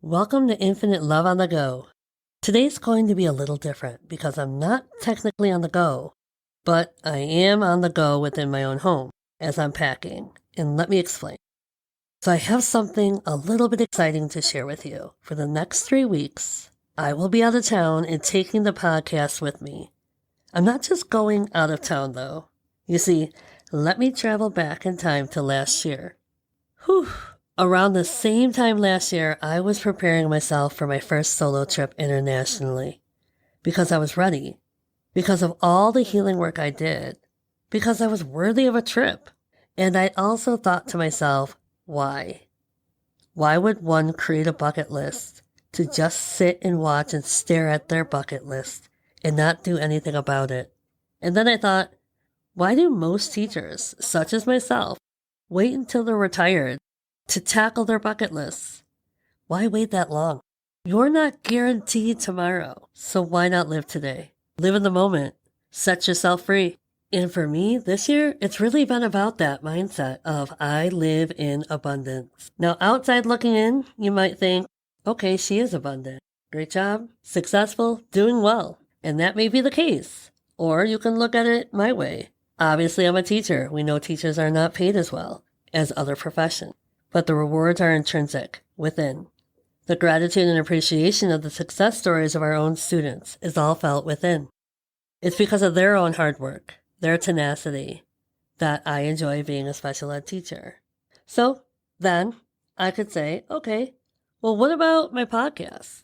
Welcome to Infinite Love on the Go. Today's going to be a little different because I'm not technically on the go, but I am on the go within my own home as I'm packing. And let me explain. So I have something a little bit exciting to share with you. For the next 3 weeks, I will be out of town and taking the podcast with me. I'm not just going out of town though. You see, let me travel back in time to last year. Whew. Around the same time last year, I was preparing myself for my first solo trip internationally because I was ready, because of all the healing work I did, because I was worthy of a trip. And I also thought to myself, why? Why would one create a bucket list to just sit and watch and stare at their bucket list and not do anything about it? And then I thought, why do most teachers, such as myself, wait until they're retired to tackle their bucket lists? Why wait that long? You're not guaranteed tomorrow, so why not live today? Live in the moment. Set yourself free. And for me, this year, it's really been about that mindset of I live in abundance. Now, outside looking in, you might think, okay, she is abundant. Great job, successful, doing well. And that may be the case. Or you can look at it my way. Obviously, I'm a teacher. We know teachers are not paid as well as other professions. But the rewards are intrinsic, within. The gratitude and appreciation of the success stories of our own students is all felt within. It's because of their own hard work, their tenacity, that I enjoy being a special ed teacher. So then I could say, okay, well, what about my podcast?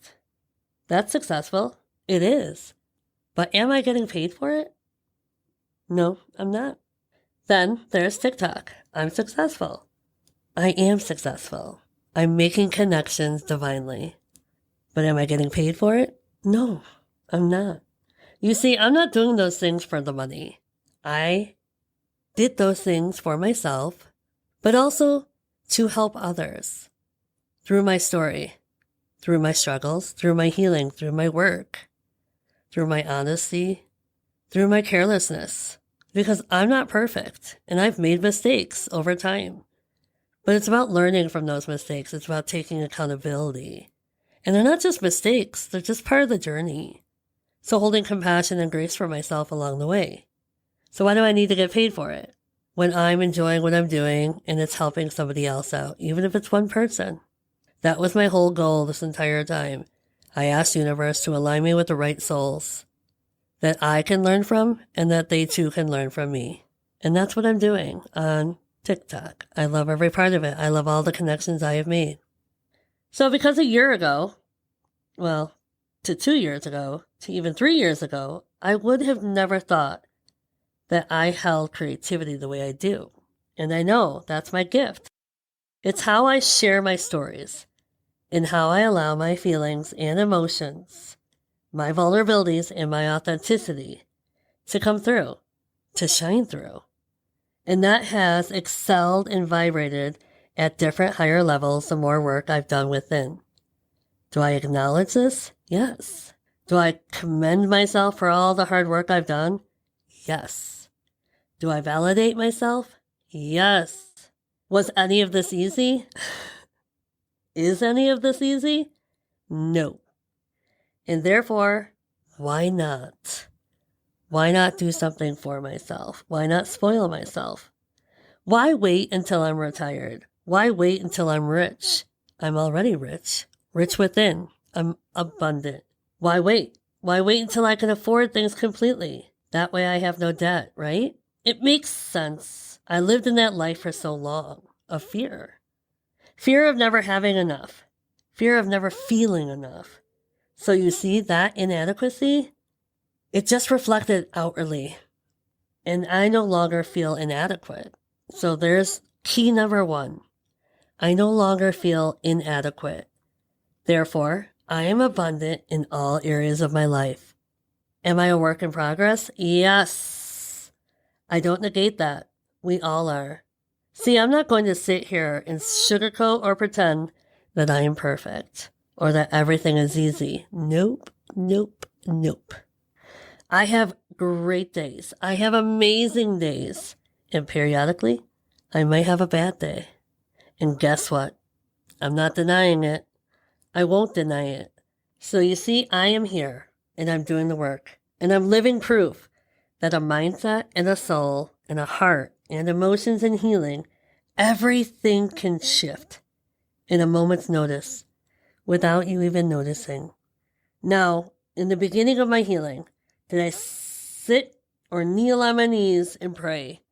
That's successful. It is. But am I getting paid for it? No, I'm not. Then there's TikTok. I'm successful. I am successful. I'm making connections divinely. But am I getting paid for it? No, I'm not. You see, I'm not doing those things for the money. I did those things for myself, but also to help others through my story, through my struggles, through my healing, through my work, through my honesty, through my carelessness. Because I'm not perfect and I've made mistakes over time. But it's about learning from those mistakes. It's about taking accountability. And they're not just mistakes. They're just part of the journey. So holding compassion and grace for myself along the way. So why do I need to get paid for it? When I'm enjoying what I'm doing and it's helping somebody else out, even if it's one person. That was my whole goal this entire time. I asked the universe to align me with the right souls that I can learn from and that they too can learn from me. And that's what I'm doing on TikTok. I love every part of it. I love all the connections I have made. So because a year ago, well, to 2 years ago, to even 3 years ago, I would have never thought that I held creativity the way I do. And I know that's my gift. It's how I share my stories and how I allow my feelings and emotions, my vulnerabilities and my authenticity to come through, to shine through. And that has excelled and vibrated at different higher levels the more work I've done within. Do I acknowledge this? Yes. Do I commend myself for all the hard work I've done? Yes. Do I validate myself? Yes. Was any of this easy? Is any of this easy? No. And therefore, why not? Why not do something for myself? Why not spoil myself? Why wait until I'm retired? Why wait until I'm rich? I'm already rich. Rich within. I'm abundant. Why wait? Why wait until I can afford things completely? That way I have no debt, right? It makes sense. I lived in that life for so long. Of fear. Fear of never having enough. Fear of never feeling enough. So you see that inadequacy? It just reflected outwardly, and I no longer feel inadequate. So there's key number 1. I no longer feel inadequate. Therefore, I am abundant in all areas of my life. Am I a work in progress? Yes. I don't negate that. We all are. See, I'm not going to sit here and sugarcoat or pretend that I am perfect or that everything is easy. Nope, nope, nope. I have great days. I have amazing days. And periodically, I might have a bad day. And guess what? I'm not denying it. I won't deny it. So you see, I am here, and I'm doing the work, and I'm living proof that a mindset and a soul and a heart and emotions and healing, everything can shift in a moment's notice without you even noticing. Now, in the beginning of my healing, did I sit or kneel on my knees and pray?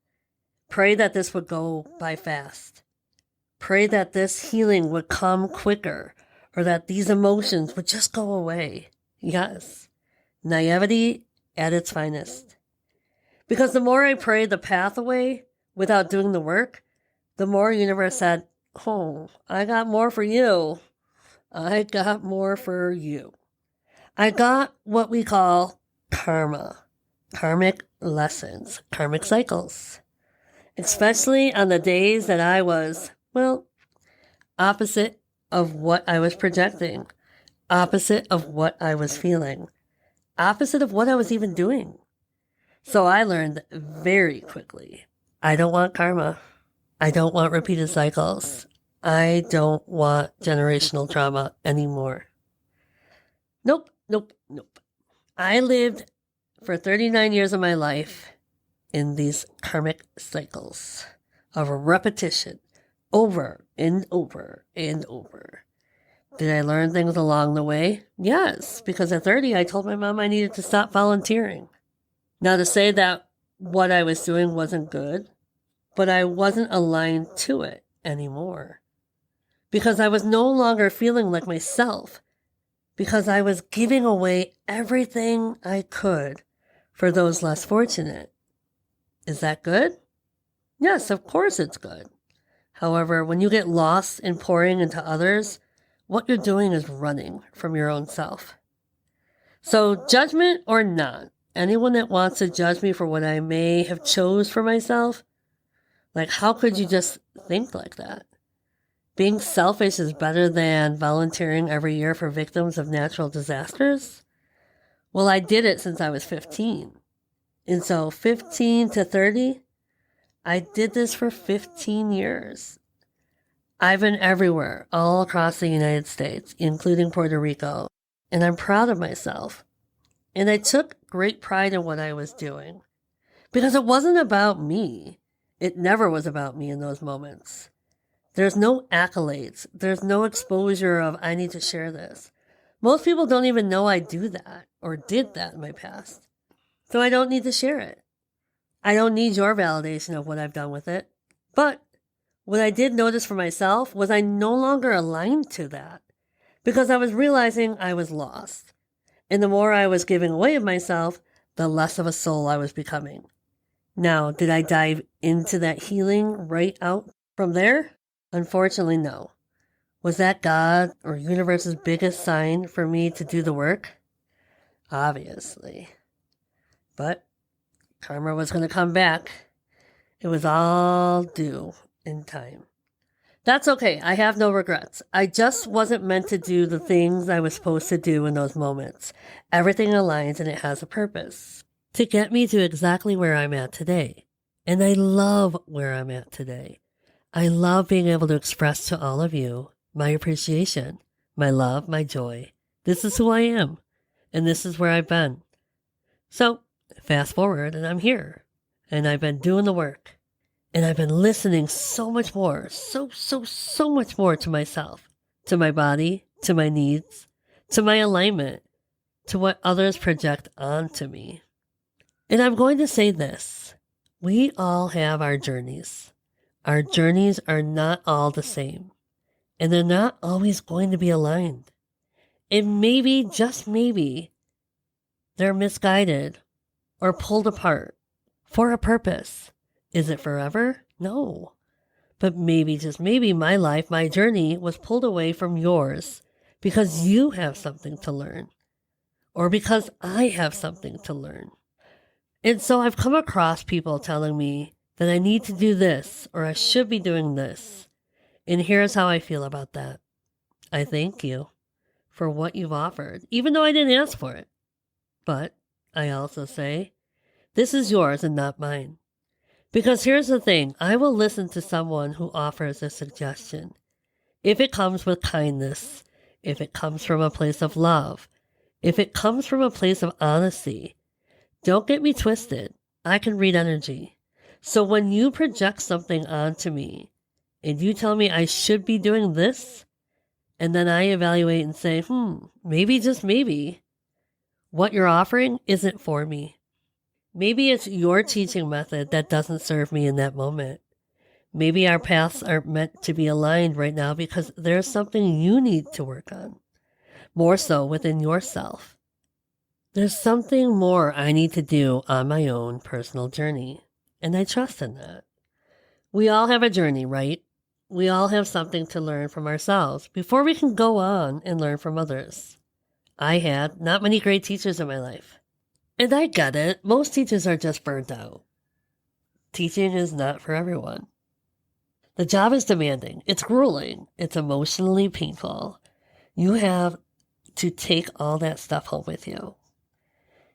Pray that this would go by fast. Pray that this healing would come quicker, or that these emotions would just go away. Yes, naivety at its finest. Because the more I prayed the path away without doing the work, the more universe said, oh, I got more for you. I got more for you. I got what we call karma, karmic lessons, karmic cycles. Especially on the days that I was, well, opposite of what I was projecting, opposite of what I was feeling, opposite of what I was even doing. So I learned very quickly, I don't want karma. I don't want repeated cycles. I don't want generational trauma anymore. Nope. I lived for 39 years of my life in these karmic cycles of repetition over and over and over. Did I learn things along the way? Yes, because at 30, I told my mom I needed to stop volunteering. Now, to say that what I was doing wasn't good, but I wasn't aligned to it anymore. Because I was no longer feeling like myself. Because I was giving away everything I could for those less fortunate. Is that good? Yes, of course it's good. However, when you get lost in pouring into others, what you're doing is running from your own self. So, judgment or not, anyone that wants to judge me for what I may have chose for myself, like, how could you just think like that? Being selfish is better than volunteering every year for victims of natural disasters? Well, I did it since I was 15. And so 15 to 30, I did this for 15 years. I've been everywhere, all across the United States, including Puerto Rico, and I'm proud of myself. And I took great pride in what I was doing. Because it wasn't about me. It never was about me in those moments. There's no accolades. There's no exposure of, I need to share this. Most people don't even know I do that or did that in my past. So I don't need to share it. I don't need your validation of what I've done with it. But what I did notice for myself was I no longer aligned to that because I was realizing I was lost. And the more I was giving away of myself, the less of a soul I was becoming. Now, did I dive into that healing right out from there? Unfortunately, no. Was that God or universe's biggest sign for me to do the work? Obviously. But karma was going to come back. It was all due in time. That's okay. I have no regrets. I just wasn't meant to do the things I was supposed to do in those moments. Everything aligns and it has a purpose to get me to exactly where I'm at today. And I love where I'm at today. I love being able to express to all of you my appreciation, my love, my joy. This is who I am, and this is where I've been. So, fast forward, and I'm here, and I've been doing the work, and I've been listening so much more, so much more to myself, to my body, to my needs, to my alignment, to what others project onto me. And I'm going to say this, we all have our journeys. Our journeys are not all the same, and they're not always going to be aligned. And maybe, just maybe, they're misguided or pulled apart for a purpose. Is it forever? No. But maybe, just maybe, my life, my journey was pulled away from yours because you have something to learn, or because I have something to learn. And so I've come across people telling me that I need to do this, or I should be doing this. And here's how I feel about that. I thank you for what you've offered, even though I didn't ask for it. But I also say, this is yours and not mine. Because here's the thing, I will listen to someone who offers a suggestion. If it comes with kindness, if it comes from a place of love, if it comes from a place of honesty, don't get me twisted. I can read energy. So when you project something onto me and you tell me I should be doing this, and then I evaluate and say, maybe, just maybe, what you're offering isn't for me. Maybe it's your teaching method that doesn't serve me in that moment. Maybe our paths aren't meant to be aligned right now because there's something you need to work on, more so within yourself. There's something more I need to do on my own personal journey, and I trust in that. We all have a journey, right? We all have something to learn from ourselves before we can go on and learn from others. I had not many great teachers in my life. And I get it, most teachers are just burnt out. Teaching is not for everyone. The job is demanding, it's grueling, it's emotionally painful. You have to take all that stuff home with you.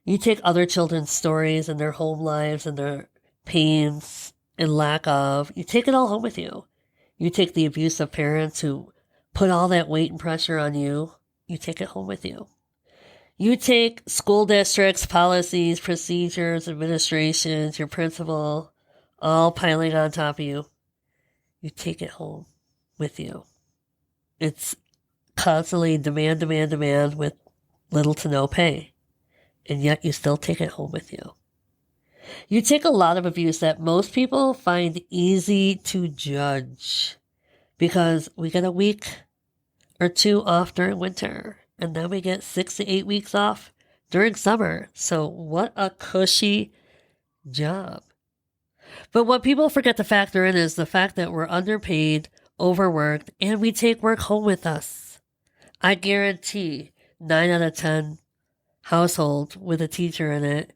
You take other children's stories and their home lives and their pains and lack of, you take it all home with you. You take the abuse of parents who put all that weight and pressure on you, you take it home with you. You take school districts, policies, procedures, administrations, your principal, all piling on top of you. You take it home with you. It's constantly demand with little to no pay. And yet you still take it home with you. You take a lot of abuse that most people find easy to judge because we get a week or two off during winter and then we get 6 to 8 weeks off during summer. So what a cushy job. But what people forget to factor in is the fact that we're underpaid, overworked, and we take work home with us. I guarantee 9 out of 10 household with a teacher in it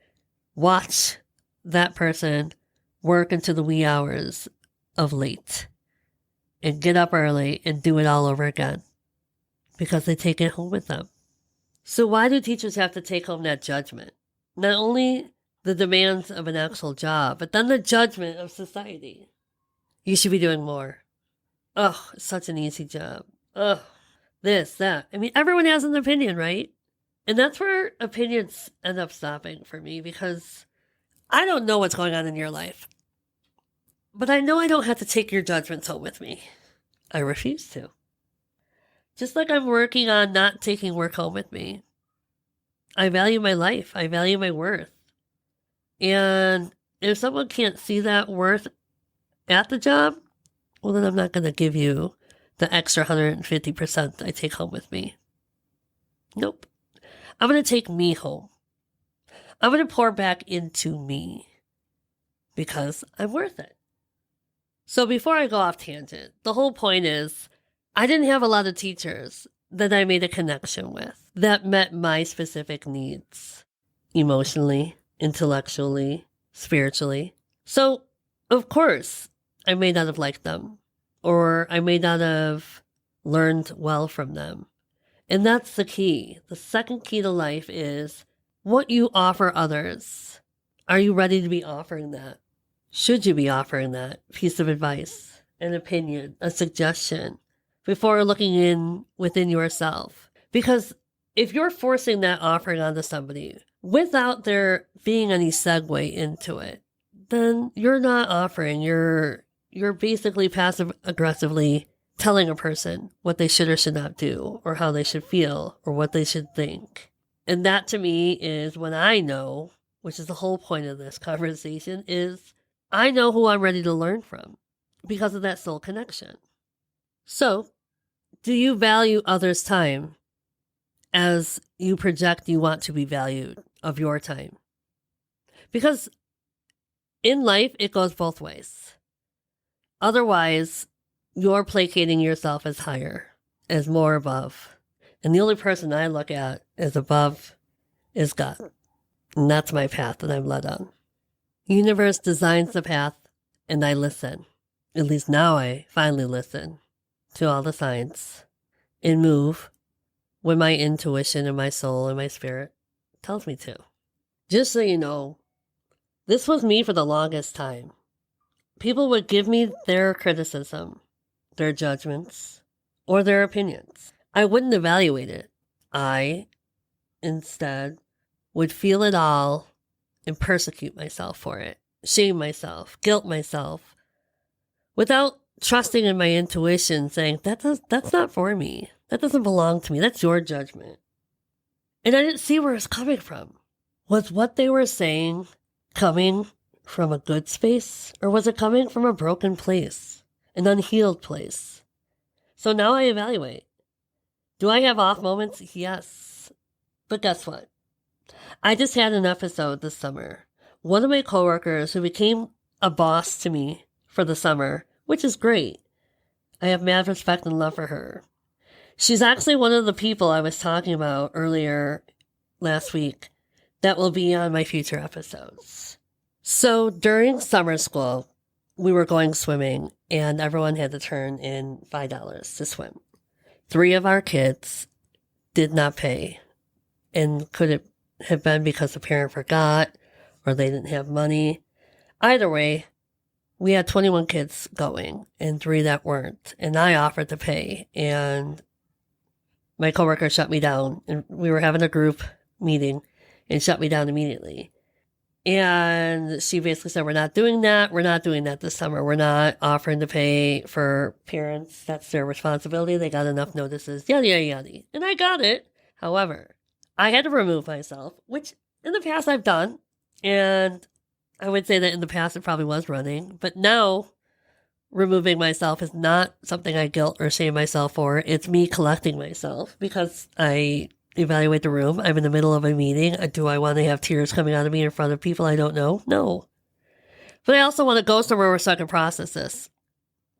watch that person work into the wee hours of late and get up early and do it all over again because they take it home with them. So why do teachers have to take home that judgment? Not only the demands of an actual job, but then the judgment of society. You should be doing more. Oh, it's such an easy job. Oh, this, that. I mean, everyone has an opinion, right? And that's where opinions end up stopping for me because I don't know what's going on in your life. But I know I don't have to take your judgments home with me. I refuse to. Just like I'm working on not taking work home with me. I value my life. I value my worth. And if someone can't see that worth at the job, well, then I'm not going to give you the extra 150% I take home with me. Nope. I'm going to take me home. I'm going to pour back into me because I'm worth it. So before I go off tangent, the whole point is I didn't have a lot of teachers that I made a connection with that met my specific needs emotionally, intellectually, spiritually. So, of course, I may not have liked them or I may not have learned well from them. And that's the key. The second key to life is what you offer others. Are you ready to be offering that? Should you be offering that piece of advice, an opinion, a suggestion before looking in within yourself? Because if you're forcing that offering onto somebody without there being any segue into it, then you're not offering. You're basically passive aggressively telling a person what they should or should not do, or how they should feel, or what they should think. And that to me is when I know, which is the whole point of this conversation, is I know who I'm ready to learn from because of that soul connection. So, do you value others' time as you project you want to be valued of your time? Because in life, it goes both ways. Otherwise, you're placating yourself as higher, as more above. And the only person I look at as above is God. And that's my path that I'm led on. The universe designs the path, and I listen. At least now I finally listen to all the signs and move when my intuition and my soul and my spirit tells me to. Just so you know, this was me for the longest time. People would give me their criticism, their judgments, or their opinions. I wouldn't evaluate it. I, instead, would feel it all and persecute myself for it, shame myself, guilt myself, without trusting in my intuition, saying, that's not for me. That doesn't belong to me. That's your judgment. And I didn't see where it's coming from. Was what they were saying coming from a good space, or was it coming from a broken place, an unhealed place? So now I evaluate. Do I have off moments? Yes. But guess what? I just had an episode this summer. One of my coworkers who became a boss to me for the summer, which is great. I have mad respect and love for her. She's actually one of the people I was talking about earlier last week that will be on my future episodes. So during summer school, we were going swimming and everyone had to turn in $5 to swim. 3 of our kids did not pay. And could it have been because the parent forgot or they didn't have money? Either way, we had 21 kids going and 3 that weren't. And I offered to pay. And my coworker shut me down. And we were having a group meeting and shut me down immediately. And she basically said, we're not doing that. We're not doing that this summer. We're not offering to pay for parents. That's their responsibility. They got enough notices, yada, yada, yada. And I got it. However, I had to remove myself, which in the past I've done. And I would say that in the past it probably was running. But now removing myself is not something I guilt or shame myself for. It's me collecting myself because I evaluate the room. I'm in the middle of a meeting. Do I want to have tears coming out of me in front of people I don't know? No. But I also want to go somewhere where I can process this.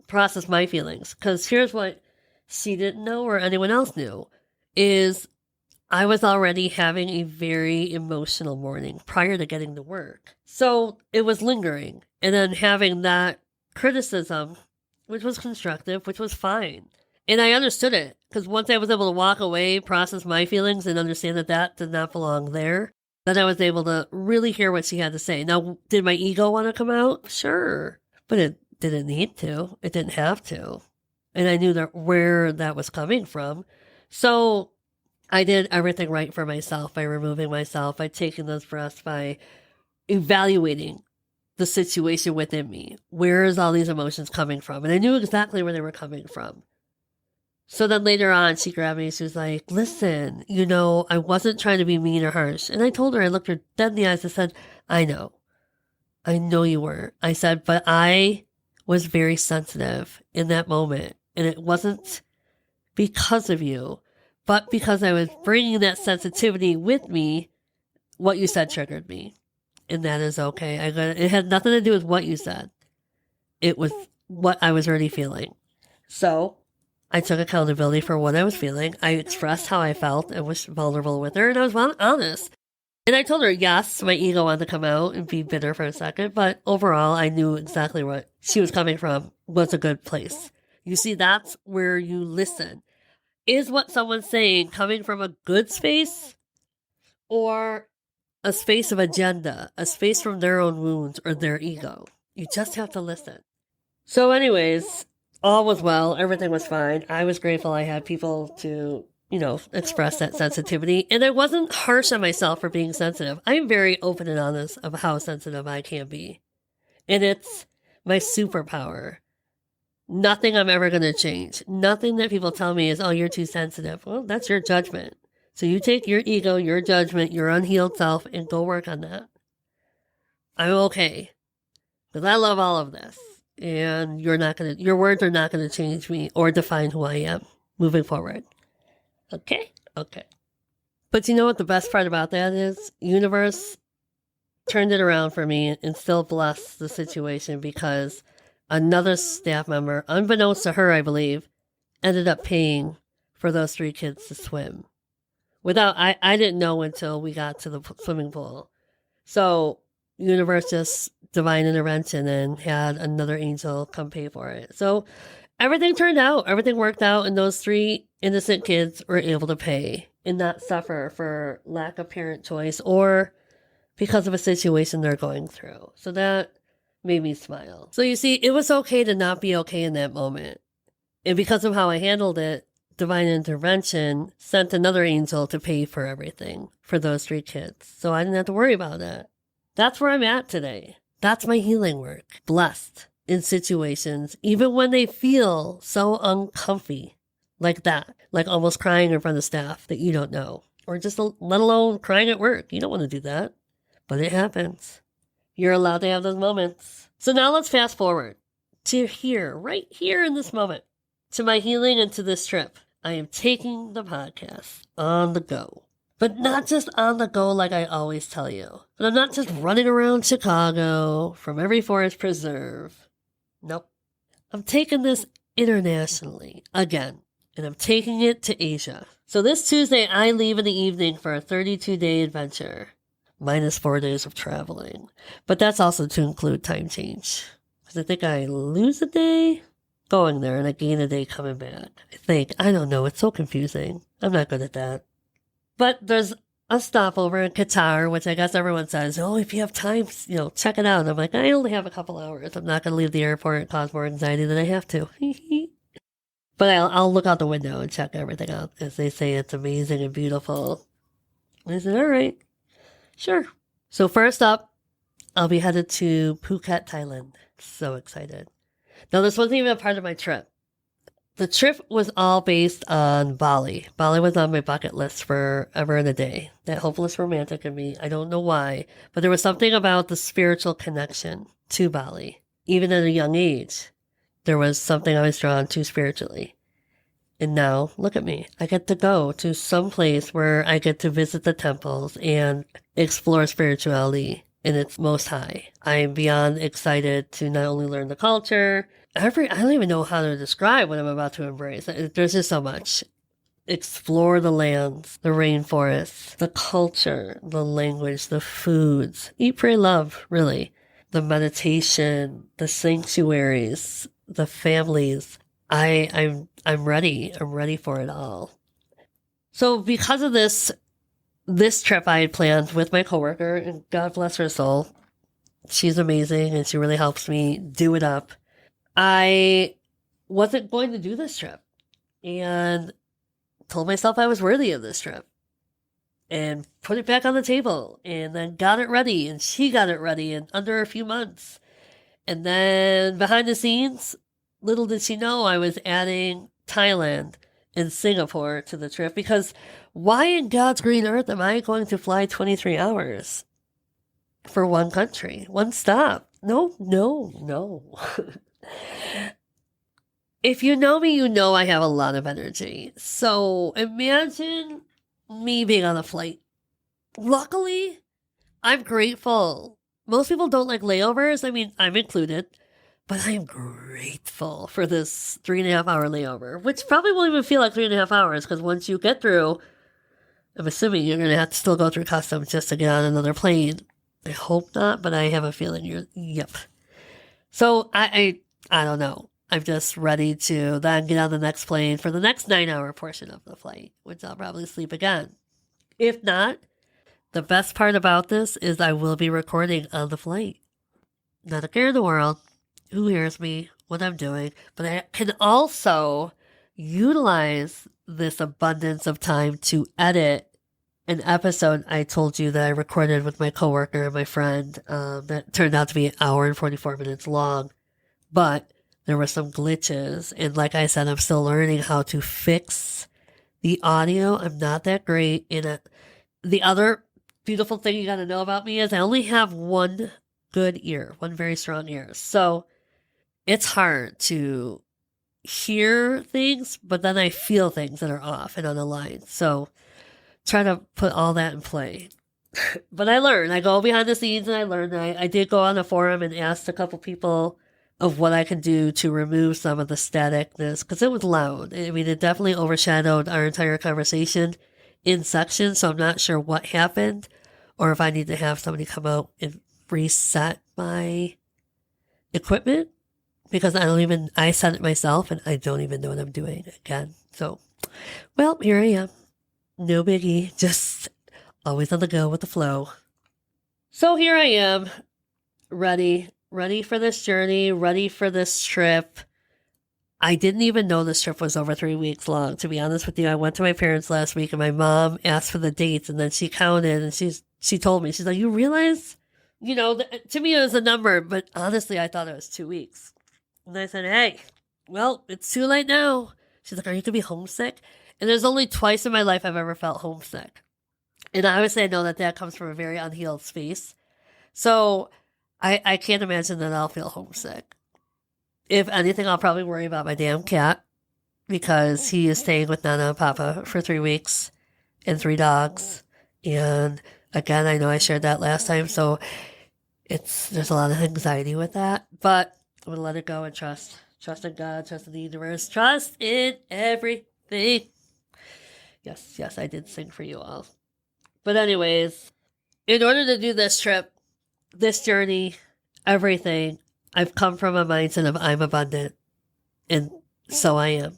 Process my feelings. Because here's what she didn't know or anyone else knew is I was already having a very emotional morning prior to getting to work. So it was lingering. And then having that criticism, which was constructive, which was fine. And I understood it, because once I was able to walk away, process my feelings, and understand that that did not belong there, then I was able to really hear what she had to say. Now, did my ego want to come out? Sure. But it didn't need to. It didn't have to. And I knew that where that was coming from. So I did everything right for myself by removing myself, by taking those breaths, by evaluating the situation within me. Where is all these emotions coming from? And I knew exactly where they were coming from. So then later on, she grabbed me. She was like, listen, I wasn't trying to be mean or harsh. And I told her, I looked her dead in the eyes and said, I know you weren't. I said, but I was very sensitive in that moment. And it wasn't because of you, but because I was bringing that sensitivity with me, what you said triggered me. And that is okay. It had nothing to do with what you said. It was what I was already feeling. So I took accountability for what I was feeling. I expressed how I felt and was vulnerable with her, and I was honest. And I told her, yes, my ego wanted to come out and be bitter for a second, but overall, I knew exactly what she was coming from was a good place. You see, that's where you listen. Is what someone's saying coming from a good space or a space of agenda, a space from their own wounds or their ego? You just have to listen. So anyways, all was well. Everything was fine. I was grateful I had people to, express that sensitivity. And I wasn't harsh on myself for being sensitive. I'm very open and honest of how sensitive I can be. And it's my superpower. Nothing I'm ever going to change. Nothing that people tell me is, oh, you're too sensitive. Well, that's your judgment. So you take your ego, your judgment, your unhealed self, and go work on that. I'm okay. Because I love all of this. And your words are not going to change me or define who I am moving forward. Okay? Okay. But you know what the best part about that is? Universe turned it around for me and still blessed the situation because another staff member, unbeknownst to her, I believe, ended up paying for those 3 kids to swim. I didn't know until we got to the swimming pool. So universe just divine intervention and had another angel come pay for it. So everything turned out, everything worked out, and those 3 innocent kids were able to pay and not suffer for lack of parent choice or because of a situation they're going through. So that made me smile. So you see, it was okay to not be okay in that moment. And because of how I handled it, divine intervention sent another angel to pay for everything for those 3 kids. So I didn't have to worry about that. That's where I'm at today. That's my healing work. Blessed in situations, even when they feel so uncomfy, like that, like almost crying in front of staff that you don't know, or just let alone crying at work. You don't want to do that, but it happens. You're allowed to have those moments. So now let's fast forward to here, right here in this moment, to my healing and to this trip. I am taking the podcast on the go. But not just on the go like I always tell you. And I'm not just running around Chicago from every forest preserve. Nope. I'm taking this internationally again. And I'm taking it to Asia. So this Tuesday, I leave in the evening for a 32-day adventure. Minus 4 days of traveling. But that's also to include time change. Because I think I lose a day going there and I gain a day coming back. I think. I don't know. It's so confusing. I'm not good at that. But there's a stopover in Qatar, which I guess everyone says, oh, if you have time, check it out. And I'm like, I only have a couple hours. I'm not going to leave the airport and cause more anxiety than I have to. But I'll look out the window and check everything out. As they say, it's amazing and beautiful. And I said, all right, sure. So first up, I'll be headed to Phuket, Thailand. So excited. Now, this wasn't even a part of my trip. The trip was all based on Bali. Bali was on my bucket list forever and a day. That hopeless romantic in me. I don't know why, but there was something about the spiritual connection to Bali. Even at a young age, there was something I was drawn to spiritually. And now, look at me. I get to go to some place where I get to visit the temples and explore spirituality in its most high. I am beyond excited to not only learn the culture, I don't even know how to describe what I'm about to embrace. There's just so much. Explore the lands, the rainforests, the culture, the language, the foods. Eat, pray, love, really. The meditation, the sanctuaries, the families. I'm ready. I'm ready for it all. So because of this trip I had planned with my coworker, and God bless her soul, she's amazing and she really helps me do it up. I wasn't going to do this trip and told myself I was worthy of this trip and put it back on the table and then got it ready, and she got it ready in under a few months. And then behind the scenes, little did she know I was adding Thailand and Singapore to the trip, because why in God's green earth am I going to fly 23 hours for one country, one stop? No. If you know me, you know I have a lot of energy. So imagine me being on a flight. Luckily, I'm grateful. Most people don't like layovers. I mean, I'm included. But I am grateful for this 3.5 hour layover, which probably won't even feel like 3.5 hours, because once you get through, I'm assuming you're going to have to still go through customs just to get on another plane. I hope not, but I have a feeling yep. So I don't know. I'm just ready to then get on the next plane for the next 9-hour portion of the flight, which I'll probably sleep again. If not, the best part about this is I will be recording on the flight. Not a care in the world. Who hears me, what I'm doing, but I can also utilize this abundance of time to edit an episode I told you that I recorded with my coworker and my friend that turned out to be 1 hour and 44 minutes long. But there were some glitches, and like I said, I'm still learning how to fix the audio. I'm not that great in it. The other beautiful thing you gotta know about me is I only have one good ear, one very strong ear. So it's hard to hear things, but then I feel things that are off and unaligned. So try to put all that in play. But I learn. I go behind the scenes and I learn. I did go on a forum and asked a couple people of what I can do to remove some of the staticness, because it was loud. I mean, it definitely overshadowed our entire conversation in sections, so I'm not sure what happened, or if I need to have somebody come out and reset my equipment, because I set it myself and I don't even know what I'm doing again. So, well, here I am. No biggie, just always on the go with the flow. So here I am, ready for this journey, ready for this trip. I didn't even know this trip was over 3 weeks long. To be honest with you, I went to my parents last week and my mom asked for the dates and then she counted and she told me, she's like, you realize, to me it was a number, but honestly, I thought it was 2 weeks. And I said, hey, well, it's too late now. She's like, are you going to be homesick? And there's only twice in my life I've ever felt homesick. And I would say no, that comes from a very unhealed space. So I can't imagine that I'll feel homesick. If anything, I'll probably worry about my damn cat because he is staying with Nana and Papa for 3 weeks and 3 dogs. And again, I know I shared that last time, so there's a lot of anxiety with that. But I'm gonna let it go and trust in God, trust in the universe, trust in everything. Yes, I did sing for you all. But anyways, in order to do this trip, this journey, everything, I've come from a mindset of I'm abundant, and so I am.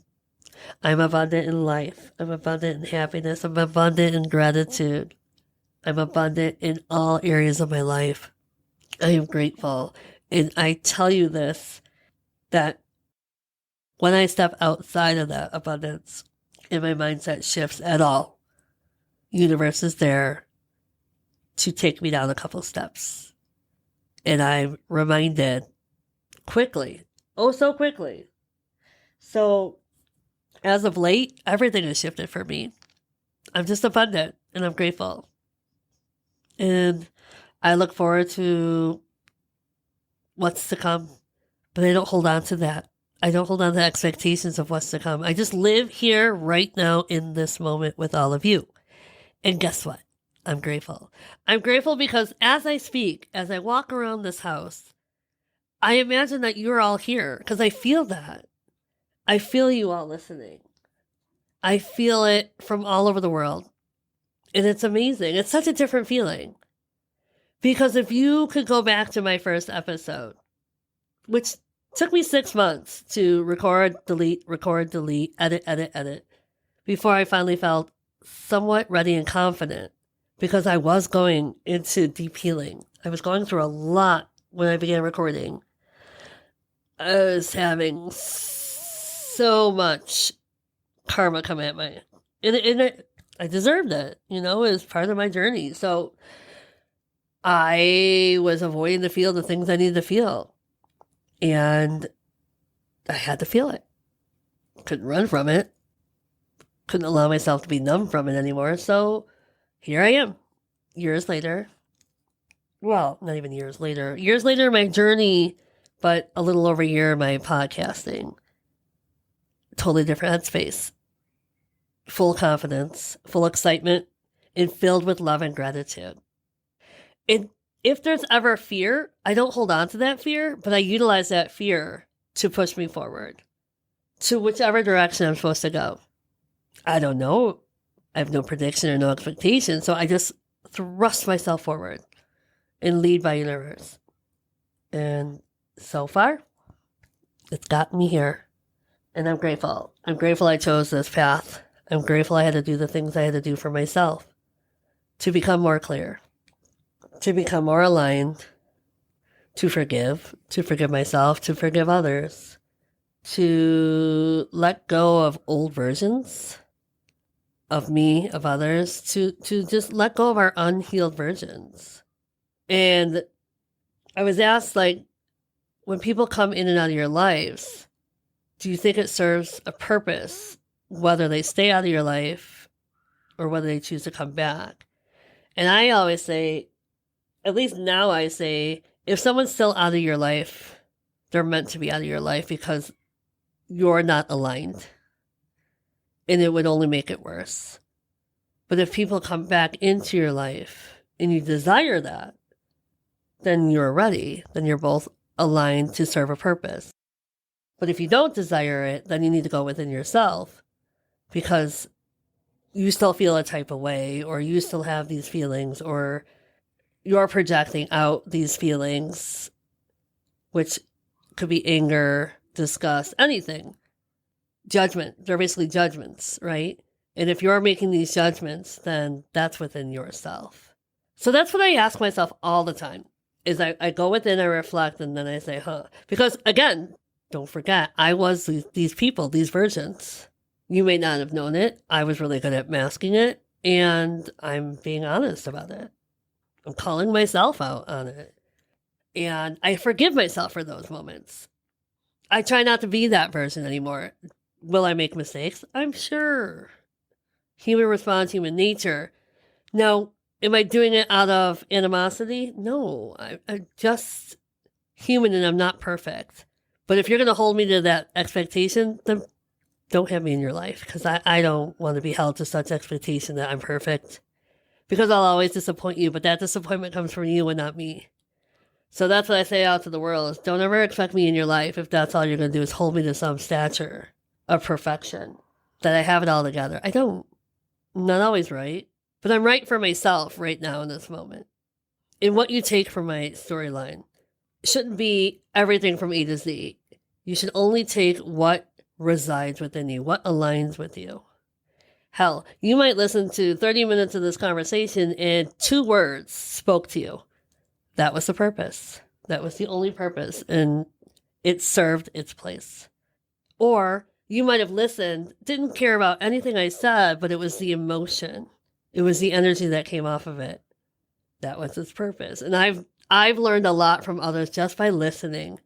I'm abundant in life. I'm abundant in happiness. I'm abundant in gratitude. I'm abundant in all areas of my life. I am grateful. And I tell you this, that when I step outside of that abundance and my mindset shifts at all, universe is there to take me down a couple steps. And I'm reminded quickly, oh so quickly. So as of late, everything has shifted for me. I'm just abundant and I'm grateful. And I look forward to what's to come, but I don't hold on to that. I don't hold on to expectations of what's to come. I just live here right now in this moment with all of you. And guess what? I'm grateful. I'm grateful because as I speak, as I walk around this house, I imagine that you're all here because I feel that. I feel you all listening. I feel it from all over the world. And it's amazing. It's such a different feeling. Because if you could go back to my first episode, which took me 6 months to record, delete, edit, before I finally felt somewhat ready and confident, because I was going into deep healing. I was going through a lot when I began recording. I was having so much karma come at me. And I deserved it, it was part of my journey. So I was avoiding to feel the things I needed to feel. And I had to feel it. Couldn't run from it. Couldn't allow myself to be numb from it anymore. So here I am, years later. Well, not even years later. Years later, my journey, but a little over a year, my podcasting. Totally different headspace. Full confidence, full excitement, and filled with love and gratitude. And if there's ever fear, I don't hold on to that fear, but I utilize that fear to push me forward to whichever direction I'm supposed to go. I don't know. I have no prediction or no expectation, so I just thrust myself forward and lead by universe. And so far, it's gotten me here. And I'm grateful. I'm grateful I chose this path. I'm grateful I had to do the things I had to do for myself to become more clear, to become more aligned, to forgive myself, to forgive others, to let go of old versions of me, of others, to just let go of our unhealed versions. And I was asked, when people come in and out of your lives, do you think it serves a purpose, whether they stay out of your life or whether they choose to come back? And I always say, at least now I say, if someone's still out of your life, they're meant to be out of your life because you're not aligned. And it would only make it worse. But if people come back into your life and you desire that, then you're ready. Then you're both aligned to serve a purpose. But if you don't desire it, then you need to go within yourself because you still feel a type of way, or you still have these feelings, or you're projecting out these feelings, which could be anger, disgust, anything. Judgment. They're basically judgments, right? And if you're making these judgments, then that's within yourself. So that's what I ask myself all the time, is I go within, I reflect, and then I say, because again, don't forget, I was these people, these versions. You may not have known it. I was really good at masking it, and I'm being honest about it. I'm calling myself out on it. And I forgive myself for those moments. I try not to be that version anymore. Will I make mistakes? I'm sure. Human response, human nature. Now, am I doing it out of animosity? No, I'm just human and I'm not perfect. But if you're going to hold me to that expectation, then don't have me in your life, because I don't want to be held to such expectation that I'm perfect, because I'll always disappoint you, but that disappointment comes from you and not me. So that's what I say out to the world, is don't ever expect me in your life if that's all you're going to do is hold me to some stature of perfection, that I have it all together. I don't. I'm not always right, but I'm right for myself right now in this moment. And what you take from my storyline shouldn't be everything from A to Z. You should only take what resides within you, what aligns with you. Hell, you might listen to 30 minutes of this conversation and 2 words spoke to you. That was the purpose. That was the only purpose, and it served its place. Or you might have listened, didn't care about anything I said, but it was the emotion. It was the energy that came off of it. That was its purpose. And I've learned a lot from others just by listening.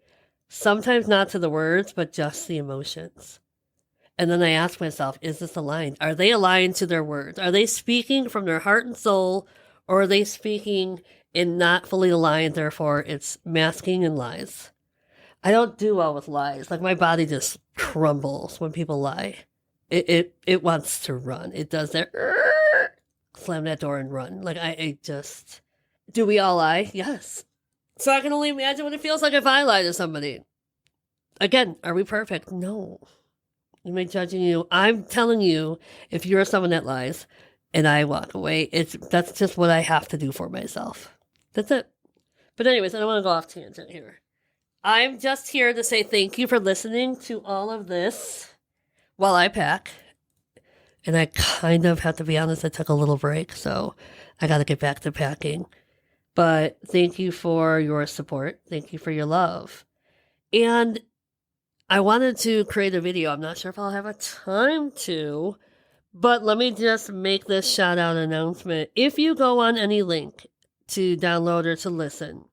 Sometimes not to the words, but just the emotions. And then I ask myself, is this aligned? Are they aligned to their words? Are they speaking from their heart and soul, or are they speaking and not fully aligned, therefore it's masking and lies? I don't do well with lies. Like, my body just crumbles when people lie. It wants to run. It does that, slam that door and run. Like, I just, do we all lie? Yes. So I can only imagine what it feels like if I lie to somebody. Again, are we perfect? No. Am I judging you? I'm telling you, if you're someone that lies and I walk away, that's just what I have to do for myself. That's it. But anyways, I don't want to go off tangent here. I'm just here to say thank you for listening to all of this while I pack. And I kind of have to be honest, I took a little break, so I got to get back to packing. But thank you for your support. Thank you for your love. And I wanted to create a video. I'm not sure if I'll have a time to, but let me just make this shout out announcement. If you go on any link to download or to listen,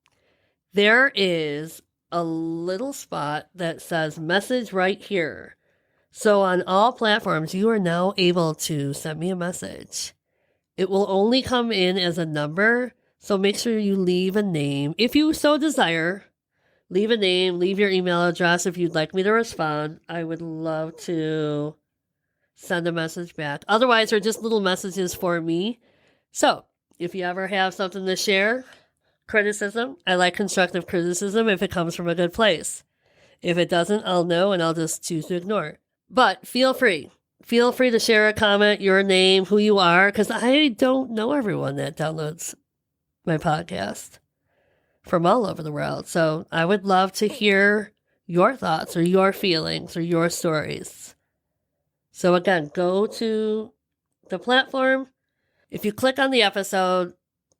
there is a little spot that says message right here. So on all platforms, you are now able to send me a message. It will only come in as a number. So make sure you leave a name. If you so desire, leave a name, leave your email address if you'd like me to respond. I would love to send a message back. Otherwise, they're just little messages for me. So if you ever have something to share, criticism, I like constructive criticism if it comes from a good place. If it doesn't, I'll know and I'll just choose to ignore it. But feel free. Feel free to share a comment, your name, who you are, because I don't know everyone that downloads my podcast from all over the world. So I would love to hear your thoughts or your feelings or your stories. So again, go to the platform. If you click on the episode,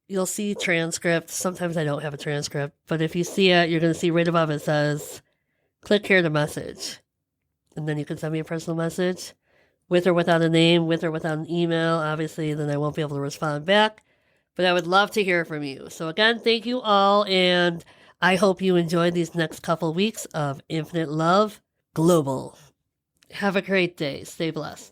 you'll see transcript. Sometimes I don't have a transcript, but if you see it, you're going to see right above it says, click here to message. And then you can send me a personal message with or without a name, with or without an email. Obviously, then I won't be able to respond back. But I would love to hear from you. So again, thank you all, and I hope you enjoy these next couple weeks of Infinite Love Global. Have a great day. Stay blessed.